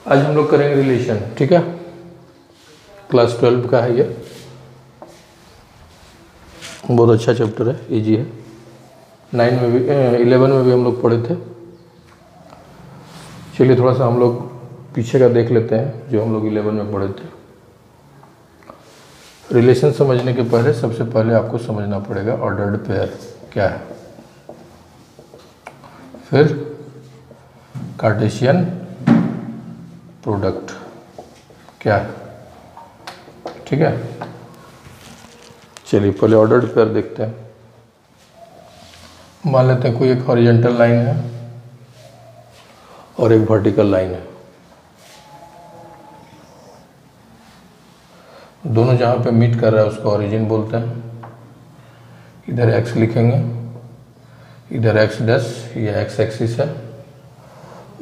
आज हम लोग करेंगे रिलेशन, ठीक है। क्लास 12 का है ये, बहुत अच्छा चैप्टर है, इजी है। 9 में भी 11 में भी हम लोग पढ़े थे। चलिए थोड़ा सा हम लोग पीछे का देख लेते हैं जो हम लोग 11 में पढ़े थे। रिलेशन समझने के पहले सबसे पहले आपको समझना पड़ेगा ऑर्डर्ड पेयर क्या है, फिर कार्टेशियन प्रोडक्ट क्या है, ठीक है। चलिए पहले ऑर्डर्ड पेयर देखते हैं। मान लेते हैं कोई एक हॉरिजॉन्टल लाइन है और एक वर्टिकल लाइन है। दोनों जहाँ पे मीट कर रहा है उसको ओरिजिन बोलते हैं। इधर एक्स लिखेंगे, इधर एक्स डैश, ये एक्स एक्सिस है,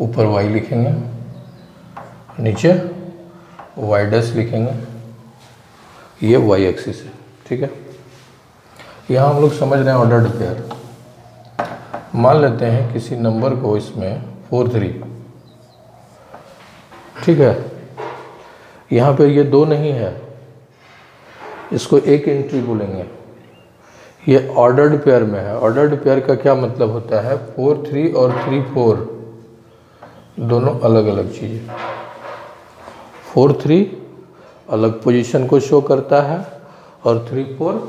ऊपर वाई लिखेंगे, नीचे वाई डैश लिखेंगे, ये वाई एक्सिस है, ठीक है। यहाँ हम लोग समझ रहे हैं ऑर्डर्ड पेयर। मान लेते हैं किसी नंबर को इसमें 4 3, ठीक है। यहाँ पे ये 2 नहीं है, इसको एक एंट्री बोलेंगे। ये ऑर्डर्ड पेयर में है। ऑर्डर्ड पेयर का क्या मतलब होता है, 4 3 और 3 4 दोनों अलग अलग चीज़ें। 4 3 अलग पोजीशन को शो करता है और 3 4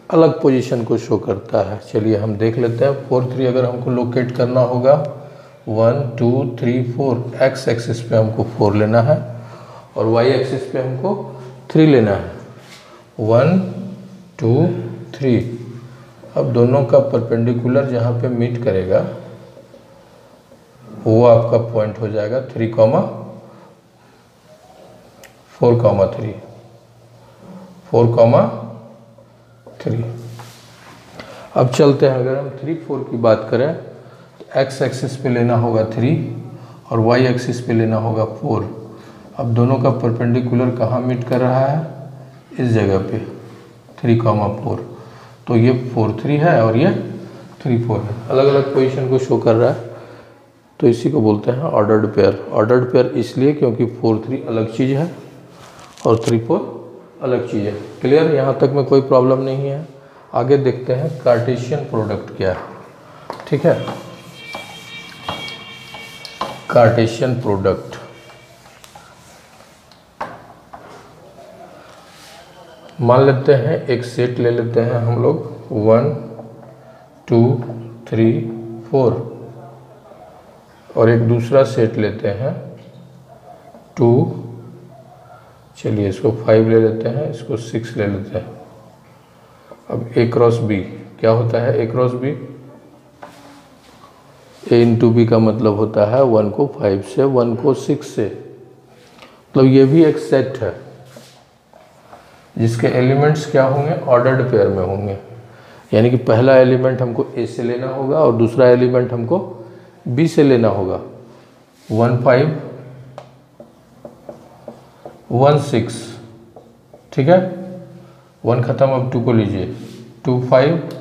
अलग पोजीशन को शो करता है। चलिए हम देख लेते हैं। 4 3 अगर हमको लोकेट करना होगा 1 2 3 4, एक्स एक्सिस पे हमको 4 लेना है और वाई एक्सिस पे हमको 3 लेना है। 1 2 3। अब दोनों का परपेंडिकुलर जहाँ पे मीट करेगा वो आपका पॉइंट हो जाएगा 3 4 3, 4 3। अब चलते हैं, अगर हम 3 4 की बात करें तो एक्स एक्सिस पे लेना होगा 3 और वाई एक्सिस पे लेना होगा 4। अब दोनों का परपेंडिकुलर कहाँ मीट कर रहा है, इस जगह पे 3 4। तो ये 4 3 है और ये 3 4 है, अलग अलग पोजीशन को शो कर रहा है। तो इसी को बोलते हैं ऑर्डर्ड पेयर। ऑर्डर्ड पेयर इसलिए क्योंकि 4 3 अलग चीज़ है और 3 4 अलग चीज़ है। क्लियर, यहाँ तक में कोई प्रॉब्लम नहीं है। आगे देखते हैं कार्टेशियन प्रोडक्ट क्या है, ठीक है। कार्टेशियन प्रोडक्ट, मान लेते हैं एक सेट ले लेते हैं हम लोग 1 2 3 4 और एक दूसरा सेट लेते हैं 2, चलिए इसको 5 ले लेते हैं, इसको 6 ले लेते हैं। अब ए क्रॉस बी क्या होता है, ए क्रॉस बी, ए इंटू बी का मतलब होता है 1 को 5 से, 1 को 6 से। मतलब ये भी एक सेट है जिसके एलिमेंट्स क्या होंगे, ऑर्डर्ड पेयर में होंगे। यानी कि पहला एलिमेंट हमको ए से लेना होगा और दूसरा एलिमेंट हमको बी से लेना होगा। 1 5 1 6, ठीक है। 1 खत्म, अब 2 को लीजिए, 2 5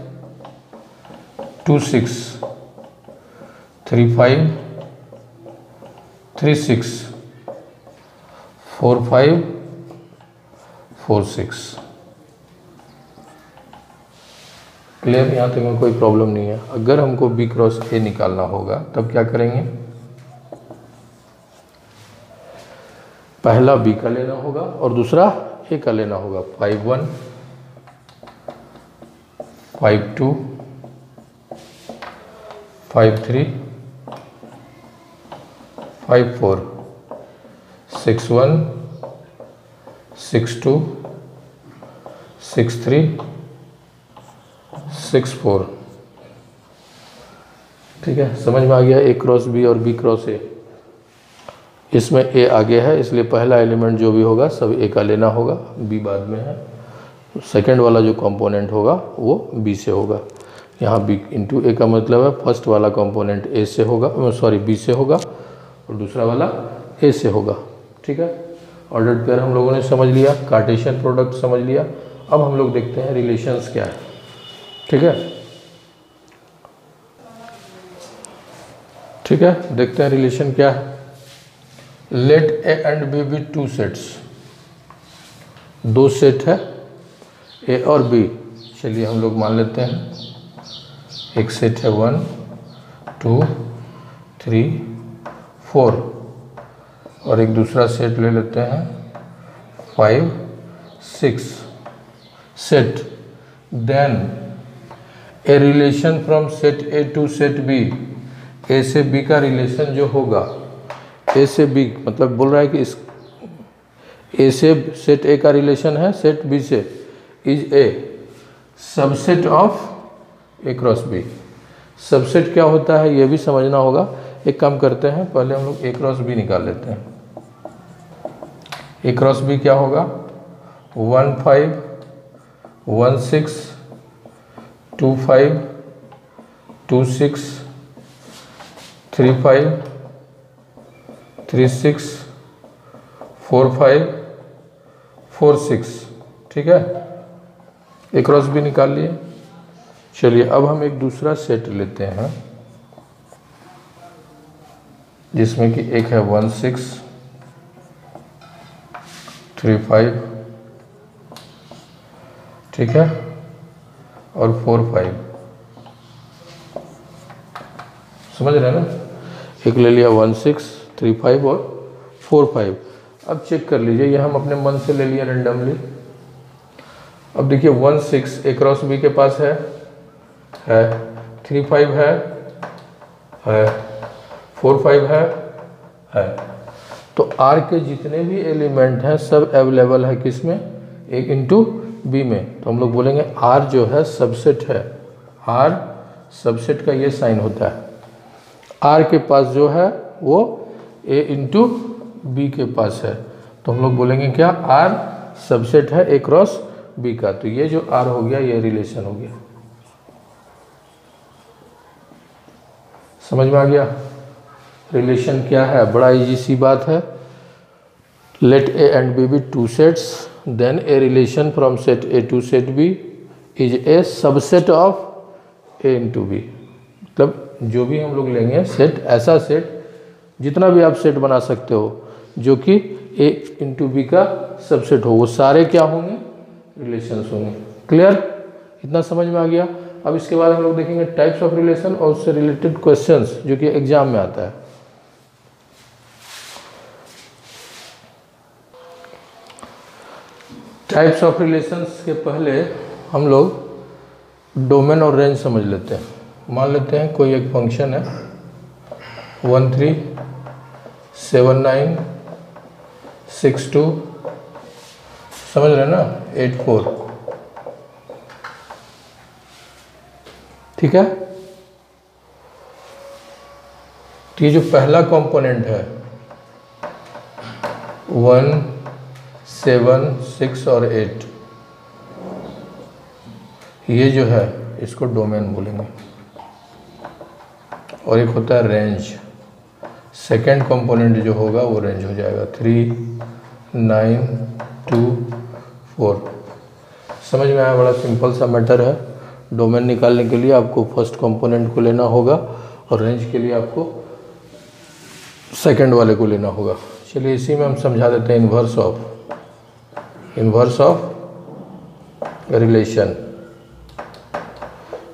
2 6 3 5 3 6 4 5 4 6। क्लियर, यहाँ तक में कोई प्रॉब्लम नहीं है। अगर हमको बी क्रॉस ए निकालना होगा तब क्या करेंगे, पहला बी का लेना होगा और दूसरा ए का लेना होगा। 5 1 5 2 5 3 5 4 6 1 6 2 6 3 6 4, ठीक है। समझ में आ गया, ए क्रॉस बी और बी क्रॉस ए। इसमें ए आगे है इसलिए पहला एलिमेंट जो भी होगा सब ए का लेना होगा, बी बाद में है। सेकंड वाला जो कंपोनेंट होगा वो बी से होगा। यहाँ बी इंटू ए का मतलब है फर्स्ट वाला कंपोनेंट ए से होगा, सॉरी बी से होगा और दूसरा वाला ए से होगा, ठीक है। ऑर्डर्ड पेयर हम लोगों ने समझ लिया, कार्टेशियन प्रोडक्ट समझ लिया। अब हम लोग देखते हैं रिलेशंस क्या है, ठीक है। ठीक है, देखते हैं रिलेशन क्या है। Let A and B be two sets, दो सेट है ए और बी। चलिए हम लोग मान लेते हैं एक सेट है 1 2 3 4 और एक दूसरा सेट ले लेते हैं 5 6 set. Then a relation from set A to set B, A से बी का रिलेशन जो होगा, ए से बी मतलब बोल रहा है कि इस ए से सेट ए का रिलेशन है सेट बी से, is a subset of A cross B. Subset क्या होता है ये भी समझना होगा। एक काम करते हैं, पहले हम लोग ए क्रॉस बी निकाल लेते हैं। ए क्रॉस बी क्या होगा 1 5 1 6 2 5 2 6 3 5 3 6 4 5 4 6। ठीक है, ए क्रॉस बी निकाल लिए। चलिए अब हम एक दूसरा सेट लेते हैं जिसमें कि एक है 1 6 3 5, ठीक है, और 4 5। समझ रहे हैं ना, एक ले लिया 1 6 3 5 और 4 5। अब चेक कर लीजिए, ये हम अपने मन से ले लिया रेंडमली। अब देखिए 1 6 ए क्रॉस बी के पास है 3 5 है 4 5 है। तो आर के जितने भी एलिमेंट हैं सब अवेलेबल है किस में, ए इंटू बी में। तो हम लोग बोलेंगे आर जो है सबसेट है, आर सबसेट का ये साइन होता है। आर के पास जो है वो ए इंटू बी के पास है, तो हम लोग बोलेंगे क्या, आर सबसेट है ए क्रॉस बी का। तो ये जो आर हो गया ये रिलेशन हो गया। समझ में आ गया रिलेशन क्या है, बड़ा इजी सी बात है। Let A and B be two sets, then a relation from set A to set B is a subset of A into B. मतलब जो भी हम लोग लेंगे सेट, ऐसा सेट जितना भी आप सेट बना सकते हो जो कि ए इंटू बी का सबसेट हो, वो सारे क्या होंगे, रिलेशंस होंगे। क्लियर, इतना समझ में आ गया। अब इसके बाद हम लोग देखेंगे टाइप्स ऑफ रिलेशन और उससे रिलेटेड क्वेश्चंस जो कि एग्जाम में आता है। टाइप्स ऑफ रिलेशंस के पहले हम लोग डोमेन और रेंज समझ लेते हैं। मान लेते हैं कोई एक फंक्शन है 1 3 7 9 6 2, समझ रहे हैं ना, 8 4, ठीक है। तो ये जो पहला कंपोनेंट है 1 7 6 और 8, ये जो है इसको डोमेन बोलेंगे। और एक होता है रेंज, सेकेंड कंपोनेंट जो होगा वो रेंज हो जाएगा 3 9 2 4। समझ में आया, बड़ा सिंपल सा मैटर है। डोमेन निकालने के लिए आपको फर्स्ट कंपोनेंट को लेना होगा और रेंज के लिए आपको सेकंड वाले को लेना होगा। चलिए इसी में हम समझा देते हैं इन्वर्स ऑफ रिलेशन।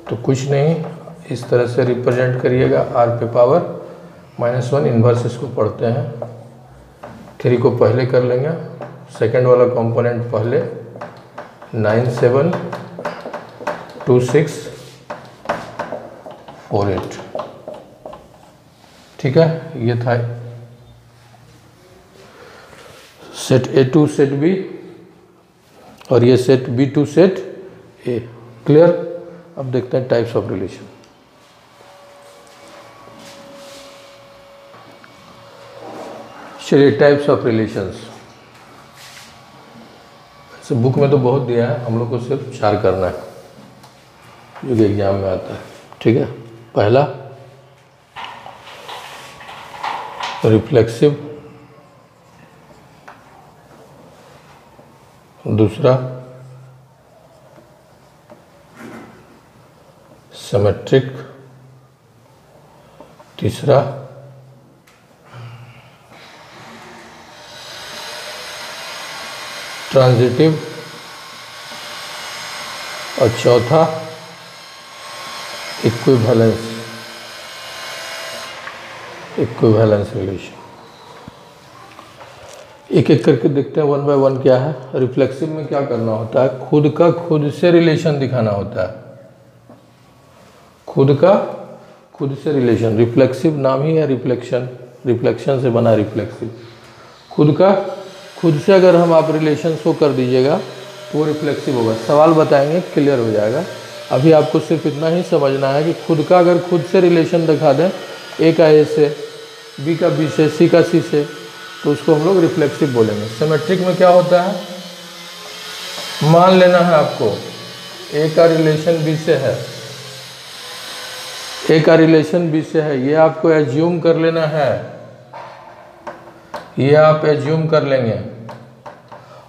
तो कुछ नहीं, इस तरह से रिप्रेजेंट करिएगा, आर पे पावर -1 इन्वर्स इसको पढ़ते हैं। 3 को पहले कर लेंगे, सेकंड वाला कंपोनेंट पहले 9 7 2 6 4 8, ठीक है। ये था set A to set B और ये set B to set A. Clear. अब देखते हैं टाइप्स ऑफ रिलेशन। चलिए टाइप्स ऑफ रिलेशंस, बुक में तो बहुत दिया है, हम लोग को सिर्फ 4 करना है जो कि एग्जाम में आता है, ठीक है। पहला रिफ्लेक्सिव, दूसरा सिमेट्रिक, तीसरा ट्रांजिटिव, और चौथा इक्विवेलेंस रिलेशन। एक एक करके देखते हैं वन बाय वन क्या है। रिफ्लेक्सिव में क्या करना होता है, खुद का खुद से रिलेशन दिखाना होता है, खुद का खुद से रिलेशन। रिफ्लेक्सिव नाम ही है रिफ्लेक्शन, रिफ्लेक्शन से बना रिफ्लेक्सिव। खुद का खुद से अगर हम आप रिलेशन शो कर दीजिएगा तो वो रिफ्लेक्सिव होगा। सवाल बताएंगे, क्लियर हो जाएगा। अभी आपको सिर्फ इतना ही समझना है कि खुद का अगर खुद से रिलेशन दिखा दें, ए का ए से, बी का बी से, सी का सी से, तो उसको हम लोग रिफ्लेक्सिव बोलेंगे। सिमेट्रिक में क्या होता है, मान लेना है आपको ए का रिलेशन बी से है, ए का रिलेशन बी से है, ये आपको एज्यूम कर लेना है, ये आप एज्यूम कर लेंगे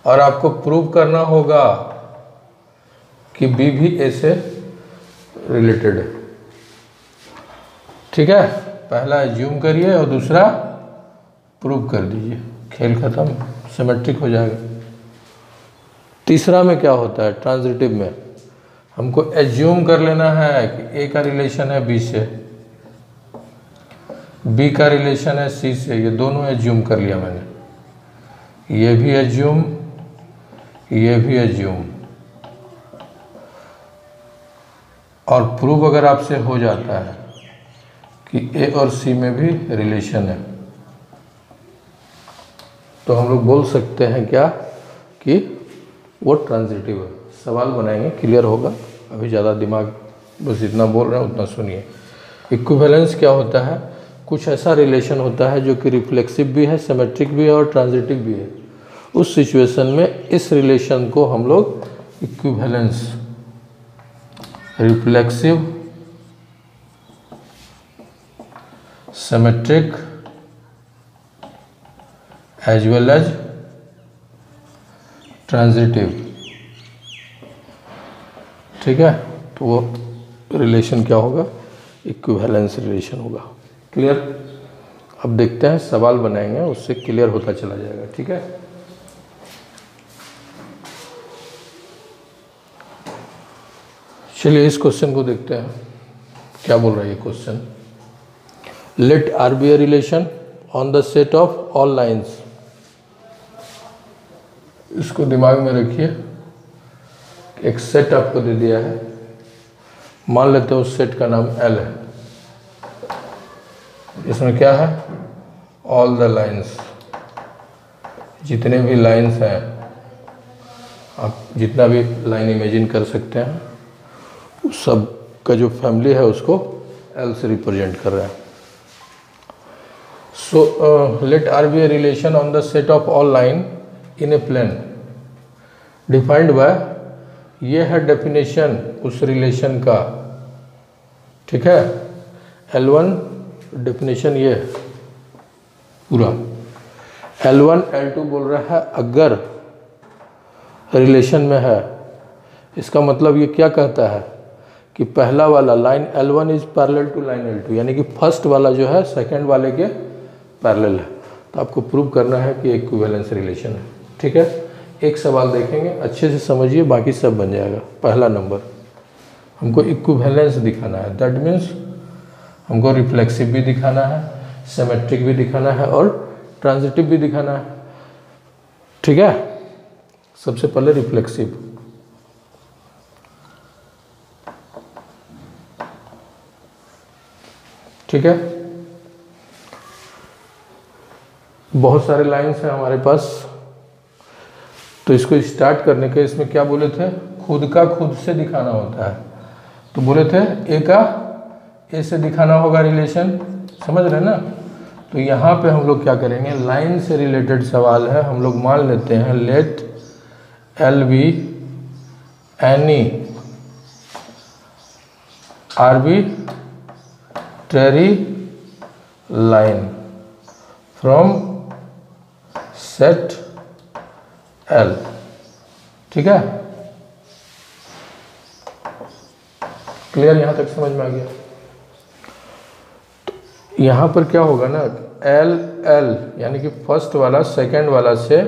और आपको प्रूव करना होगा कि बी भी ए से रिलेटेड है। ठीक है, पहला एज्यूम करिए और दूसरा प्रूव कर दीजिए, खेल खत्म, सिमेट्रिक हो जाएगा। तीसरा में क्या होता है, ट्रांजिटिव में हमको एज्यूम कर लेना है कि ए का रिलेशन है बी से, बी का रिलेशन है सी से, ये दोनों एज्यूम कर लिया मैंने, ये भी एज्यूम, ये भी एज्यूम। और प्रूव अगर आपसे हो जाता है कि ए और सी में भी रिलेशन है, तो हम लोग बोल सकते हैं क्या कि वो ट्रांजिटिव है। सवाल बनाएंगे, क्लियर होगा। अभी ज़्यादा दिमाग, बस जितना बोल रहे हैं उतना सुनिए। इक्विवेलेंस क्या होता है, कुछ ऐसा रिलेशन होता है जो कि रिफ्लेक्सिव भी है, सिमेट्रिक भी है और ट्रांजिटिव भी है। उस सिचुएशन में इस रिलेशन को हम लोग equivalence, reflexive, symmetric as well as transitive, ठीक है, तो वो रिलेशन क्या होगा, इक्विवेलेंस रिलेशन होगा। क्लियर। अब देखते हैं, सवाल बनाएंगे, उससे क्लियर होता चला जाएगा। ठीक है, चलिए इस क्वेश्चन को देखते हैं, क्या बोल रहा है ये question. Let R be a relation on the set of all lines. इसको दिमाग में रखिए, एक सेट आपको दे दिया है, मान लेते हैं उस सेट का नाम L है। इसमें क्या है, ऑल द लाइन्स, जितने भी लाइन्स हैं, आप जितना भी लाइन इमेजिन कर सकते हैं, उस सब का जो फैमिली है उसको L से रिप्रेजेंट कर रहा है। So let R be a relation on the set of all line in a plane defined by, ये है डेफिनेशन उस रिलेशन का। ठीक है, L1 डेफिनेशन ये है पूरा। L1 L2 बोल रहा है अगर रिलेशन में है, इसका मतलब ये क्या कहता है कि पहला वाला line L1 is parallel to line L2, यानी कि फर्स्ट वाला जो है सेकंड वाले के पैरेलल है। तो आपको प्रूव करना है कि इक्विवेलेंस रिलेशन है। ठीक है, एक सवाल देखेंगे, अच्छे से समझिए, बाकी सब बन जाएगा। पहला नंबर, हमको इक्विवेलेंस दिखाना है, दैट मीन्स हमको रिफ्लेक्सिव भी दिखाना है, सिमेट्रिक भी दिखाना है और ट्रांजिटिव भी दिखाना है। ठीक है, सबसे पहले रिफ्लेक्सिव। ठीक है, बहुत सारे लाइंस हैं हमारे पास, तो इसको स्टार्ट करने के इसमें क्या बोले थे, खुद का खुद से दिखाना होता है। तो बोले थे ए का ए से दिखाना होगा रिलेशन, समझ रहे हैं ना। तो यहाँ पे हम लोग क्या करेंगे, लाइन से रिलेटेड सवाल है, हम लोग मान लेते हैं let L be any arbitrary line from set L। ठीक है, क्लियर, यहां तक समझ में आ गया। तो यहां पर क्या होगा ना, L L यानी कि फर्स्ट वाला सेकंड वाला से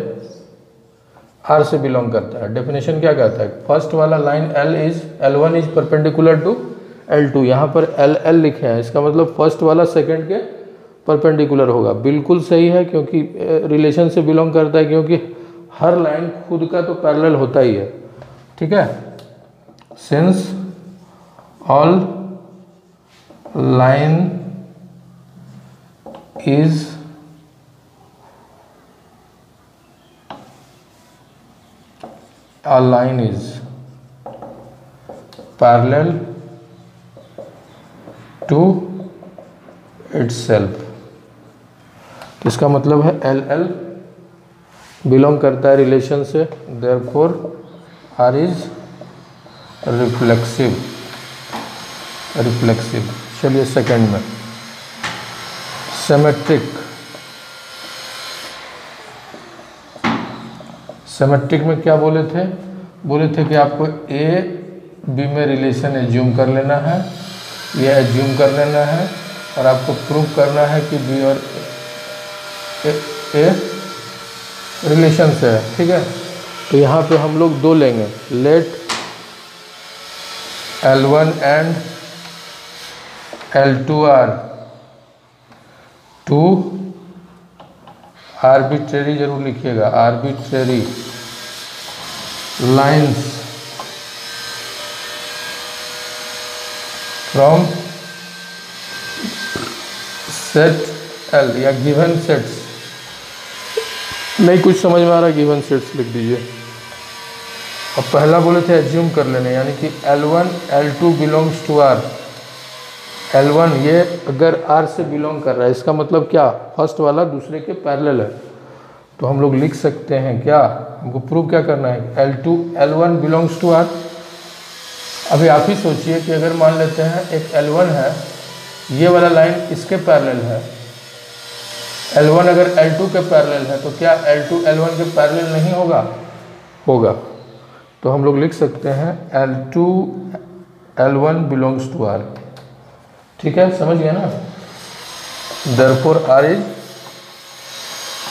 आर से बिलोंग करता है। डेफिनेशन क्या कहता है, फर्स्ट वाला line L1 is perpendicular to L2, यहाँ पर LL लिखे हैं, इसका मतलब फर्स्ट वाला सेकंड के परपेंडिकुलर होगा। बिल्कुल सही है, क्योंकि रिलेशन से बिलोंग करता है, क्योंकि हर लाइन खुद का तो पैरेलल होता ही है। ठीक है, since all line is a line is parallel to itself, तो इसका मतलब है LL बिलोंग करता है रिलेशन से, therefore R is रिफ्लेक्सिव। चलिए सेकंड में सिमेट्रिक में क्या बोले थे कि आपको A B में रिलेशन एज्यूम कर लेना है, ये एज्यूम कर लेना है, और आपको प्रूव करना है कि B और A रिलेशन से है। ठीक है, तो यहाँ पे हम लोग दो लेंगे, let L1 and L2 are two arbitrary, जरूर लिखिएगा, arbitrary lines from set L या गिवन सेट्स। नहीं कुछ समझ में आ रहा, गिवन सेट्स लिख दीजिए। अब पहला बोले थे एज्यूम कर लेने, यानी कि L1 L2 belongs to R। L1 ये अगर R से बिलोंग कर रहा है, इसका मतलब क्या, फर्स्ट वाला दूसरे के पैरेलल है, तो हम लोग लिख सकते हैं क्या, हमको प्रूव क्या करना है, L1 बिलोंग्स टू R। अभी आप ही सोचिए कि अगर मान लेते हैं एक L1 है, ये वाला लाइन इसके पैरेलल है, L1 अगर L2 के पैरेलल है, तो क्या L2 L1 के पैरेलल नहीं होगा। तो हम लोग लिख सकते हैं L2 L1 belongs to R। ठीक है, समझ गए ना, therefore R इज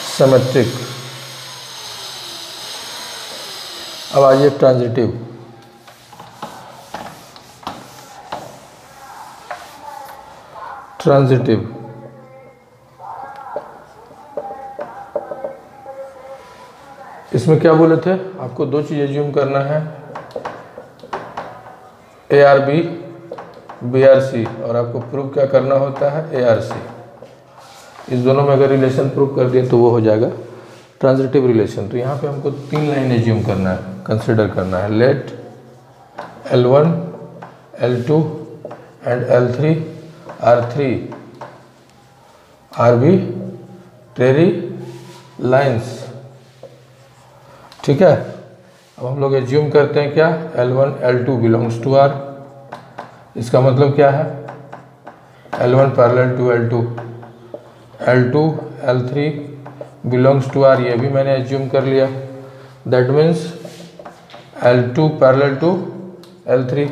सिमेट्रिक। अब आइए ट्रांजिटिव। इसमें क्या बोले थे, आपको दो चीज़ एज्यूम करना है, ARB BRC, और आपको प्रूव क्या करना होता है, ARC। इस दोनों में अगर रिलेशन प्रूव कर दिए तो वो हो जाएगा ट्रांजिटिव रिलेशन। तो यहाँ पे हमको तीन लाइन एज्यूम करना है, कंसिडर करना है, late L1 L2 and L3 R3 arbitrary lines. ठीक है, अब हम लोग एज्यूम करते हैं क्या, L1 L2 belongs to R। इसका मतलब क्या है, L1 parallel to L2, L2 L3 belongs to R, ये भी मैंने एज्यूम कर लिया। That means L2 parallel to L3।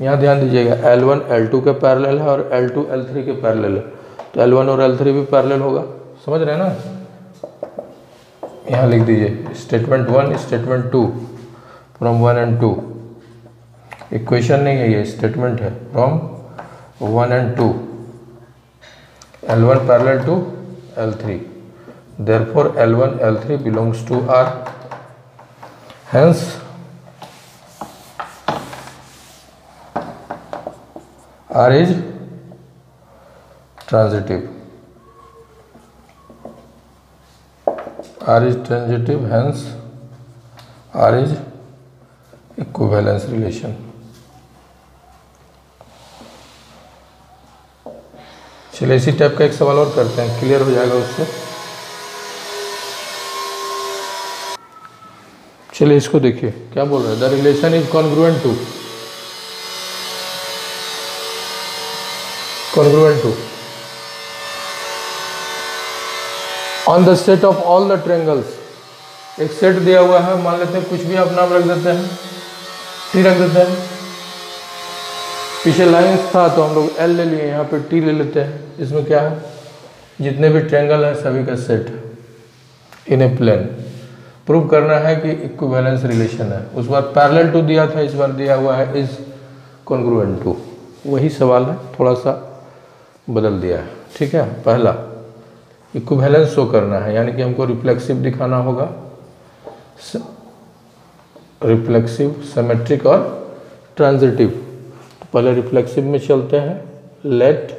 यहाँ ध्यान दीजिएगा, L1 L2 के पैरेलल है और L2 L3 के पैरेलल है, तो L1 और L3 भी पैरेलल होगा। समझ रहे हैं ना, यहाँ लिख दीजिए statement 1 statement 2 from 1 and 2। Equation नहीं है, ये स्टेटमेंट है, from 1 and 2 L1 parallel to L3, therefore L1 L3 belongs to R, hence R is transitive, hence R is equivalence relation। चलिए इसी टाइप का एक सवाल और करते हैं, क्लियर हो जाएगा उससे। चलिए इसको देखिए क्या बोल रहा है, the relation is congruent to on the set of all the triangles. एक सेट दिया हुआ है, मान लेते हैं कुछ भी आप नाम रख देते हैं, टी रख देते हैं, पीछे लाइंस था तो हम लोग L ले लिए, यहाँ पे T ले लेते हैं। इसमें क्या है, जितने भी ट्रायंगल हैं सभी का set in a plane. Prove करना है कि इक्विवेलेंस रिलेशन है। उस बार पैरेलल टू दिया था, इस बार दिया हुआ है इज कॉन्ग्रुएंट टू। वही सवाल है, थोड़ा सा बदल दिया है। ठीक है, पहला इक्विवेलेंस शो करना है, यानी कि हमको रिफ्लेक्सिव दिखाना होगा, रिफ्लेक्सिव, सिमेट्रिक और ट्रांजिटिव। तो पहले रिफ्लेक्सिव में चलते हैं। लेट,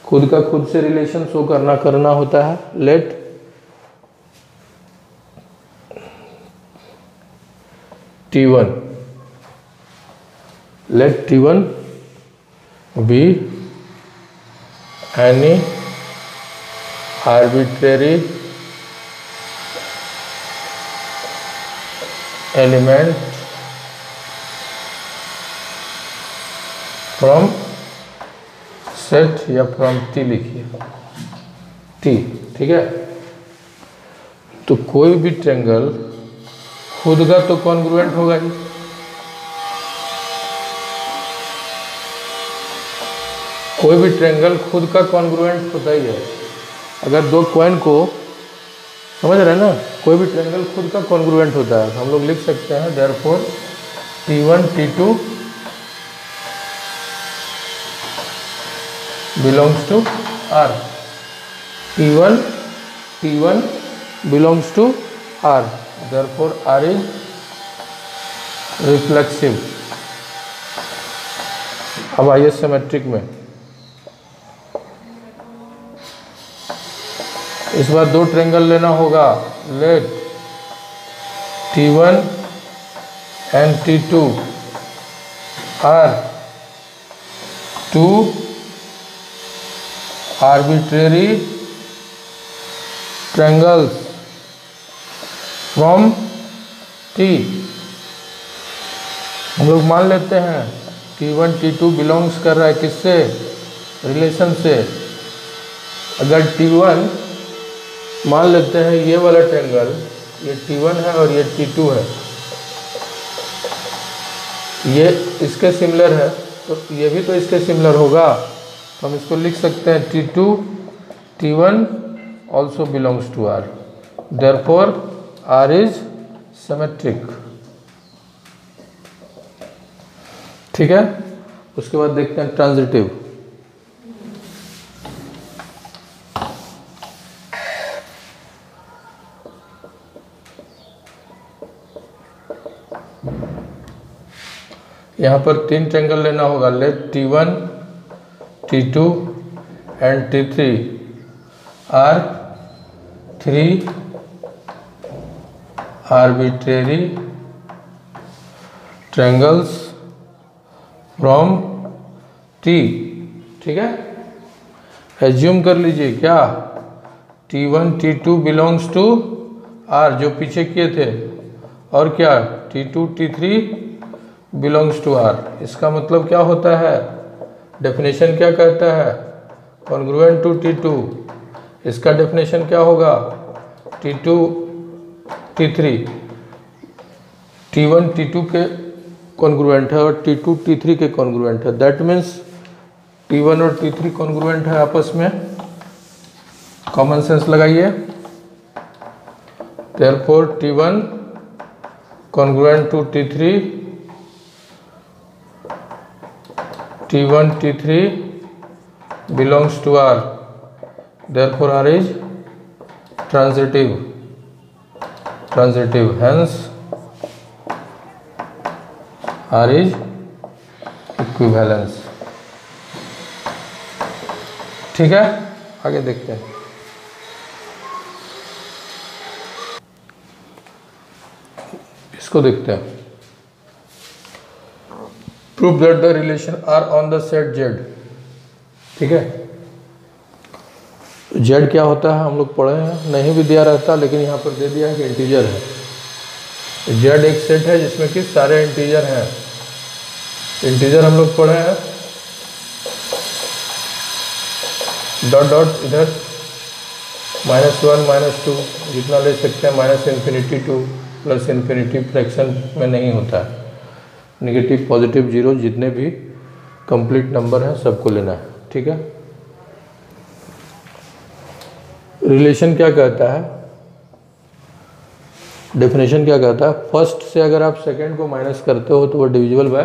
खुद का खुद से रिलेशन शो करना होता है। Let T1, let T1 be any arbitrary element from set या from T लिखिए, T। ठीक है, तो कोई भी ट्रेंगल खुद का तो कॉन्ग्रुएंट होगा ही, कोई भी ट्रायंगल खुद का कॉन्ग्रुएंट होता ही है। अगर दो कॉइन को, समझ रहे हैं ना, कोई भी ट्रायंगल खुद का कॉन्ग्रुएंट होता है। हम लोग लिख सकते हैं therefore T1 T2 belongs to R, T1 belongs to R, therefore R is reflexive। अब आइए सिमेट्रिक में। इस बार दो ट्रायंगल लेना होगा। Let T1 and T2 are two arbitrary triangles from T। हम लोग मान लेते हैं T1 T2 बिलोंग्स कर रहा है किससे, रिलेशन से। अगर T1 मान लेते हैं ये वाला ट्रायंगल, ये T1 है और ये T2 है, ये इसके सिमिलर है, तो ये भी तो इसके सिमिलर होगा। तो हम इसको लिख सकते हैं T2 T1 also belongs to R, therefore R is symmetric। ठीक है, उसके बाद देखते हैं ट्रांजिटिव। यहाँ पर तीन ट्रायंगल लेना होगा। Let T1 T2 and T3 are three arbitrary triangles from T। ठीक है, एज्यूम कर लीजिए क्या, T1 T2 belongs to R जो पीछे किए थे, और क्या T2 T3 belongs to R। इसका मतलब क्या होता है, डेफिनेशन क्या कहता है, कॉन्ग्रुएंट टू T2। इसका डेफिनेशन क्या होगा, T2 T3 T1 T2 के कॉन्ग्रुएंट है और T2 T3 के कॉन्ग्रुएंट है। दैट मीन्स T1 और T3 कॉन्ग्रुएंट है आपस में। कॉमन सेंस लगाइए। Therefore T1 congruent to T3, T1 T3 belongs to R, therefore R is transitive, hence R is equivalence। ठीक है, आगे देखते हैं। इसको देखते हैं। Prove that the relation R on the set Z। ठीक है, Z क्या होता है हम लोग पढ़े हैं, नहीं भी दिया रहता लेकिन यहाँ पर दे दिया है कि इंटीजर है। Z एक सेट है जिसमें कि सारे इंटीजर हैं। इंटीजर हम लोग पढ़े हैं, डॉट डॉट इधर -1 -2 जितना ले सकते हैं, -∞ to +∞, फ्रैक्शन में नहीं होता है। नेगेटिव पॉजिटिव जीरो जितने भी कंप्लीट नंबर हैं सबको लेना है। ठीक है, रिलेशन क्या कहता है, डेफिनेशन क्या कहता है, फर्स्ट से अगर आप सेकंड को माइनस करते हो तो वो डिविजिबल बाय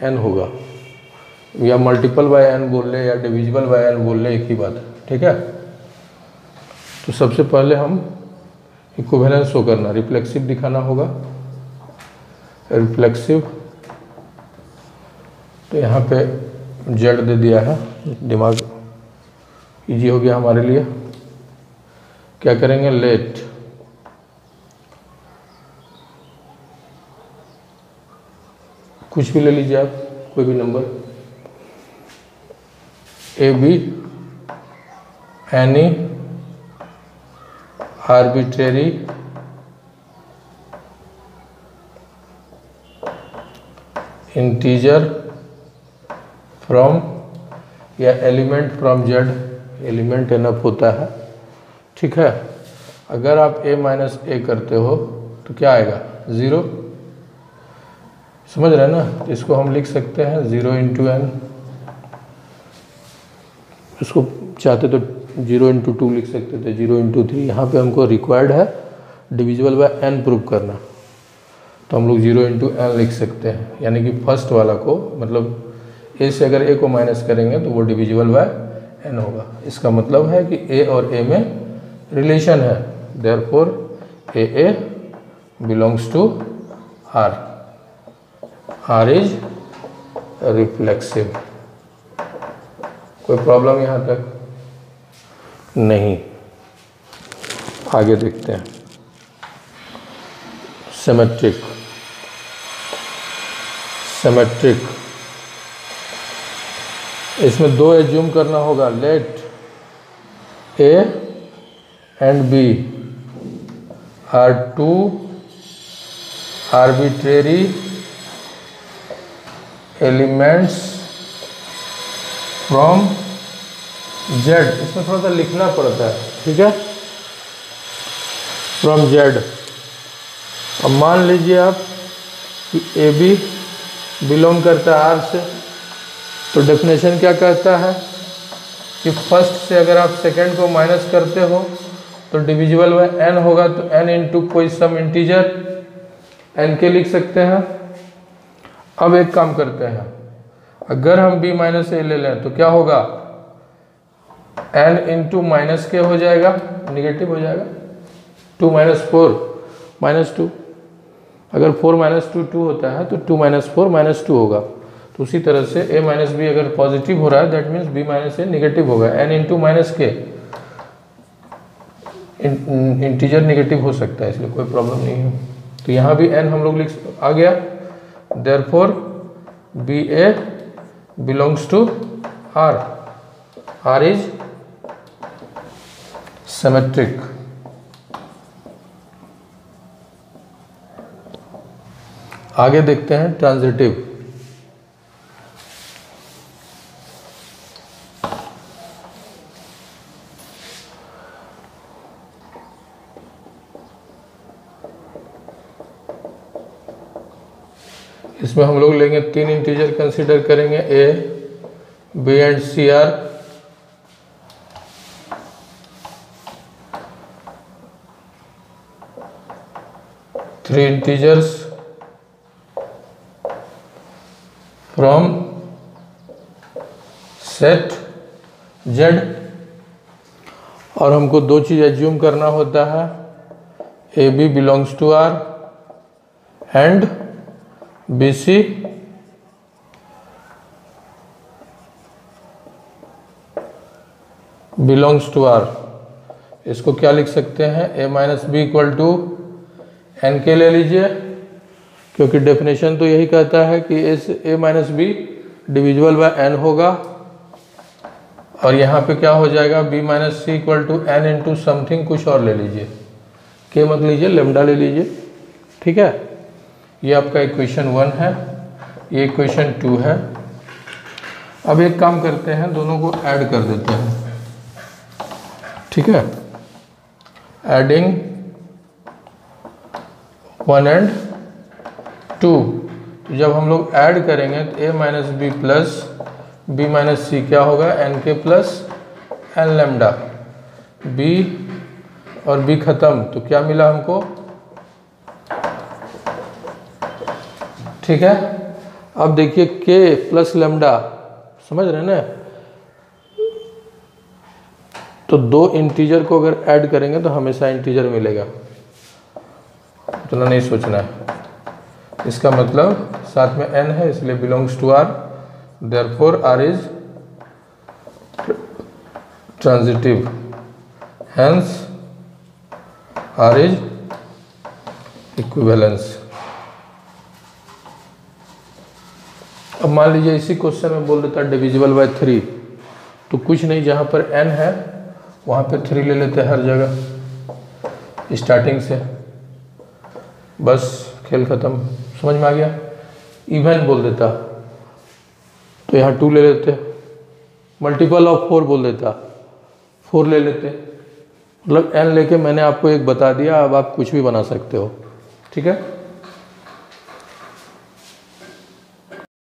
n होगा, या मल्टीपल बाय n बोल ले या डिविजिबल बाय n बोल ले, एक ही बात है, ठीक है। तो सबसे पहले हम इक्विवेलेंस शो करना, रिफ्लेक्सिव दिखाना होगा, रिफ्लेक्सिव। तो यहाँ पे z दे दिया है, दिमाग इजी हो गया हमारे लिए। क्या करेंगे, लेट कुछ भी ले लीजिए आप, कोई भी number, A B any arbitrary integer from, या element from Z, element enough होता है, ठीक है। अगर आप a माइनस ए करते हो तो क्या आएगा, 0, समझ रहे हैं ना। इसको हम लिख सकते हैं 0 इंटू एन, इसको चाहते तो 0 इंटू 2 लिख सकते थे, 0 इंटू 3। यहाँ पर हमको रिक्वायर्ड है डिविजिबल बाय n प्रूव करना, तो हम लोग 0 इंटू एन लिख सकते हैं, यानी कि फर्स्ट वाला को, मतलब a से अगर a को माइनस करेंगे तो वो डिविजिबल बाय n होगा। इसका मतलब है कि a और a में रिलेशन है, therefore a belongs to r, r is reflexive. कोई प्रॉब्लम यहाँ तक नहीं। आगे देखते हैं, सिमेट्रिक, सिमेट्रिक इसमें दो एज्यूम करना होगा, let A and B are two arbitrary elements from Z. इसमें थोड़ा सा लिखना पड़ता है, ठीक है, फ्रॉम जेड। अब मान लीजिए आप कि ए बी बिलोंग करता है आर से, तो डेफिनेशन क्या कहता है कि फर्स्ट से अगर आप सेकंड को माइनस करते हो तो डिविजिबल बाय n होगा, तो n इंटू कोई सम इंटीजर n के लिख सकते हैं। अब एक काम करते हैं, अगर हम b माइनस ए ले लें तो क्या होगा, n इंटू माइनस के हो जाएगा, निगेटिव हो जाएगा, 2 माइनस 4 माइनस 2, अगर 4 माइनस 2 2 होता है तो 2 माइनस 4 माइनस 2 होगा। तो उसी तरह से a माइनस बी अगर पॉजिटिव हो रहा है that means b minus A negative होगा। n इंटू माइनस के इंटीजर निगेटिव हो सकता है, इसलिए कोई प्रॉब्लम नहीं है। तो यहाँ भी n हम लोग लिख आ गया, therefore B A belongs to r, r is symmetric. आगे देखते हैं ट्रांजिटिव। इसमें हम लोग लेंगे 3 इंटीजर कंसीडर करेंगे, a b and c are three integers from set z, और हमको दो चीज़ एज्यूम करना होता है, A B belongs to R and B C belongs to R. इसको क्या लिख सकते हैं, a minus B equal to n के ले लीजिए, क्योंकि डेफिनेशन तो यही कहता है कि इस a minus B divisible by n होगा, और यहाँ पे क्या हो जाएगा, b minus C equal to n into something, कुछ और ले लीजिए, के मत लीजिए, लेमडा ले लीजिए, ठीक है। ये आपका इक्वेशन 1 है, ये इक्वेशन 2 है। अब एक काम करते हैं, दोनों को ऐड कर देते हैं, ठीक है, एडिंग 1 एंड 2। तो जब हम लोग ऐड करेंगे तो a minus B plus b minus C क्या होगा, n के प्लस n लेमडा, b और b खत्म, तो क्या मिला हमको ठीक है। अब देखिए k प्लस लेमडा, समझ रहे हैं ना, तो दो इंटीजर को अगर ऐड करेंगे तो हमेशा इंटीजर मिलेगा, इतना नहीं सोचना है। इसका मतलब साथ में n है इसलिए belongs to r, therefore r is transitive, hence r is equivalence. अब मान लीजिए इसी क्वेश्चन में बोल देता है डिविजिबल बाय 3, तो कुछ नहीं, जहाँ पर n है वहाँ पे 3 ले लेते हैं हर जगह स्टार्टिंग से, बस खेल ख़त्म। समझ में आ गया। इवन बोल देता तो यहाँ 2 ले लेते, मल्टीपल ऑफ 4 बोल देता 4 ले लेते, मतलब n लेके मैंने आपको एक बता दिया, अब आप कुछ भी बना सकते हो, ठीक है।